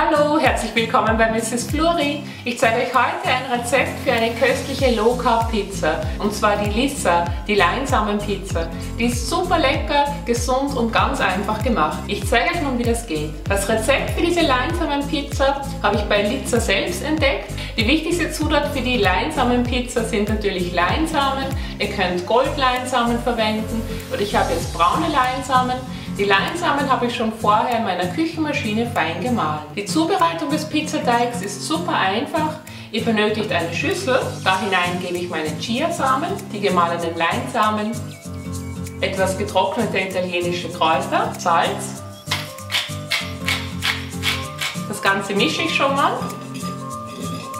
Hallo, herzlich willkommen bei Mrs. Fluri. Ich zeige euch heute ein Rezept für eine köstliche Low Carb Pizza, und zwar die Lissa, die Leinsamenpizza. Die ist super lecker, gesund und ganz einfach gemacht. Ich zeige euch nun, wie das geht. Das Rezept für diese Leinsamenpizza habe ich bei Lissa selbst entdeckt. Die wichtigste Zutat für die Leinsamenpizza sind natürlich Leinsamen. Ihr könnt Goldleinsamen verwenden oder ich habe jetzt braune Leinsamen. Die Leinsamen habe ich schon vorher in meiner Küchenmaschine fein gemahlen. Die Zubereitung des Pizzateigs ist super einfach. Ihr benötigt eine Schüssel, da hinein gebe ich meine Chiasamen, die gemahlenen Leinsamen, etwas getrocknete italienische Kräuter, Salz. Das Ganze mische ich schon mal.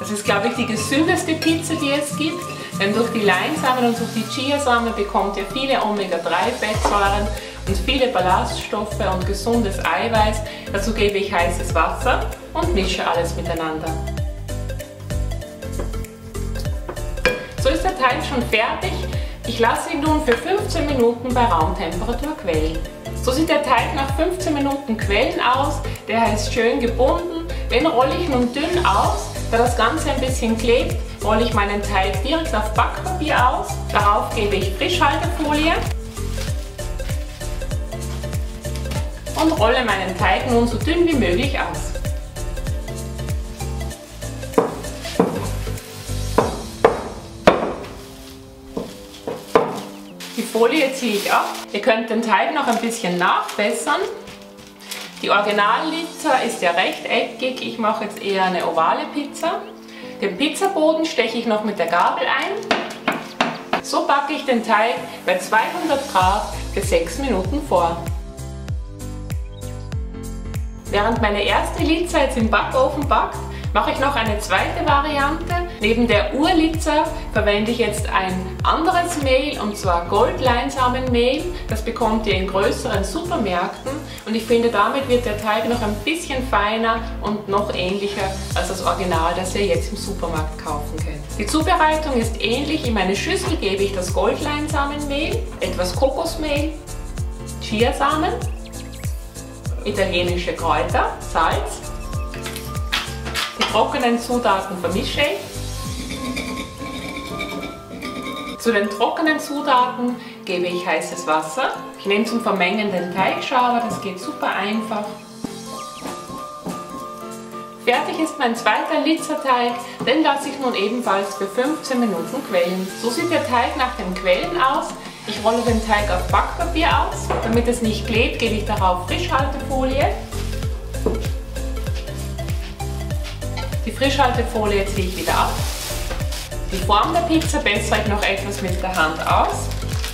Das ist, glaube ich, die gesündeste Pizza, die es gibt, denn durch die Leinsamen und durch die Chiasamen bekommt ihr viele Omega-3-Fettsäuren und viele Ballaststoffe und gesundes Eiweiß. Dazu gebe ich heißes Wasser und mische alles miteinander. So ist der Teig schon fertig. Ich lasse ihn nun für 15 Minuten bei Raumtemperatur quellen. So sieht der Teig nach 15 Minuten Quellen aus. Der ist schön gebunden. Den rolle ich nun dünn aus. Da das Ganze ein bisschen klebt, rolle ich meinen Teig direkt auf Backpapier aus. Darauf gebe ich Frischhaltefolie und rolle meinen Teig nun so dünn wie möglich aus. Die Folie ziehe ich ab. Ihr könnt den Teig noch ein bisschen nachbessern. Die Original-Lizza ist ja rechteckig, ich mache jetzt eher eine ovale Pizza. Den Pizzaboden steche ich noch mit der Gabel ein. So backe ich den Teig bei 200 Grad für 6 Minuten vor. Während meine erste Lizza jetzt im Backofen backt, mache ich noch eine zweite Variante. Neben der Ur-Lizza verwende ich jetzt ein anderes Mehl, und zwar Goldleinsamenmehl. Das bekommt ihr in größeren Supermärkten und ich finde, damit wird der Teig noch ein bisschen feiner und noch ähnlicher als das Original, das ihr jetzt im Supermarkt kaufen könnt. Die Zubereitung ist ähnlich. In meine Schüssel gebe ich das Goldleinsamenmehl, etwas Kokosmehl, Chiasamen, italienische Kräuter, Salz. Die trockenen Zutaten vermische ich. Zu den trockenen Zutaten gebe ich heißes Wasser. Ich nehme zum Vermengen den Teigschauer, das geht super einfach. Fertig ist mein zweiter Lizza-Teig, den lasse ich nun ebenfalls für 15 Minuten quellen. So sieht der Teig nach dem Quellen aus. Ich rolle den Teig auf Backpapier aus. Damit es nicht klebt, gebe ich darauf Frischhaltefolie. Die Frischhaltefolie ziehe ich wieder ab. Die Form der Pizza bessere ich noch etwas mit der Hand aus.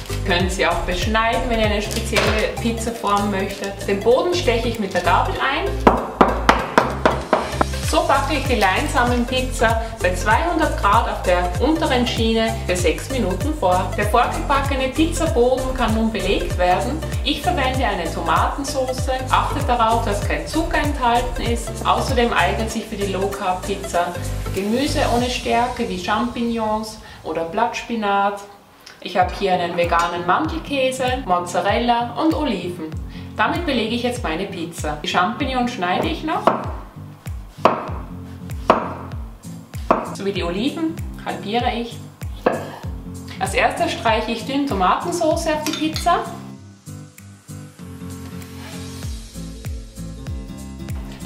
Ihr könnt sie auch beschneiden, wenn ihr eine spezielle Pizzaform möchtet. Den Boden steche ich mit der Gabel ein. So backe ich die Leinsamenpizza bei 200 Grad auf der unteren Schiene für 6 Minuten vor. Der vorgebackene Pizzaboden kann nun belegt werden. Ich verwende eine Tomatensauce. Achtet darauf, dass kein Zucker enthalten ist. Außerdem eignet sich für die Low Carb Pizza Gemüse ohne Stärke wie Champignons oder Blattspinat. Ich habe hier einen veganen Mandelkäse, Mozzarella und Oliven. Damit belege ich jetzt meine Pizza. Die Champignons schneide ich noch. Sowie die Oliven halbiere ich. Als erstes streiche ich dünn Tomatensauce auf die Pizza.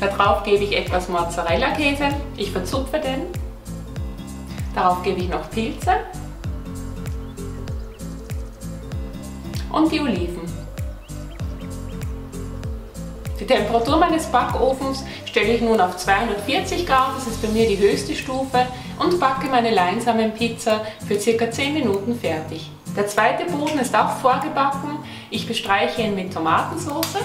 Darauf gebe ich etwas Mozzarella-Käse. Ich verzupfe den. Darauf gebe ich noch Pilze und die Oliven. Die Temperatur meines Backofens stelle ich nun auf 240 Grad, das ist bei mir die höchste Stufe, und backe meine Leinsamenpizza für ca. 10 Minuten fertig. Der zweite Boden ist auch vorgebacken. Ich bestreiche ihn mit Tomatensauce.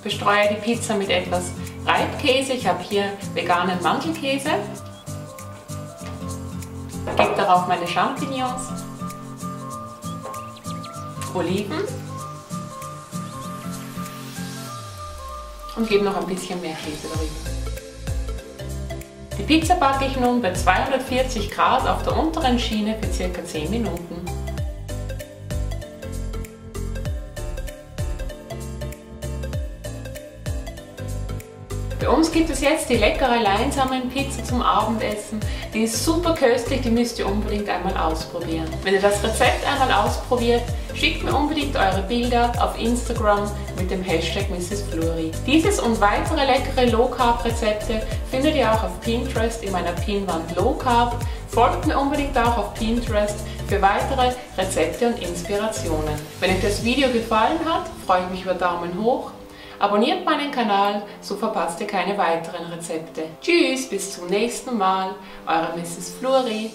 Bestreue die Pizza mit etwas Reibkäse. Ich habe hier veganen Mandelkäse. Gebe darauf meine Champignons, Oliven und gebe noch ein bisschen mehr Käse darüber. Die Pizza backe ich nun bei 240 Grad auf der unteren Schiene für ca. 10 Minuten. uns gibt es jetzt die leckere Leinsamenpizza zum Abendessen. Die ist super köstlich, die müsst ihr unbedingt einmal ausprobieren. Wenn ihr das Rezept einmal ausprobiert, schickt mir unbedingt eure Bilder auf Instagram mit dem Hashtag Mrs. Fleury. Dieses und weitere leckere Low Carb Rezepte findet ihr auch auf Pinterest in meiner Pinwand Low Carb. Folgt mir unbedingt auch auf Pinterest für weitere Rezepte und Inspirationen. Wenn euch das Video gefallen hat, freue ich mich über Daumen hoch. Abonniert meinen Kanal, so verpasst ihr keine weiteren Rezepte. Tschüss, bis zum nächsten Mal, eure Mrs. Fleury.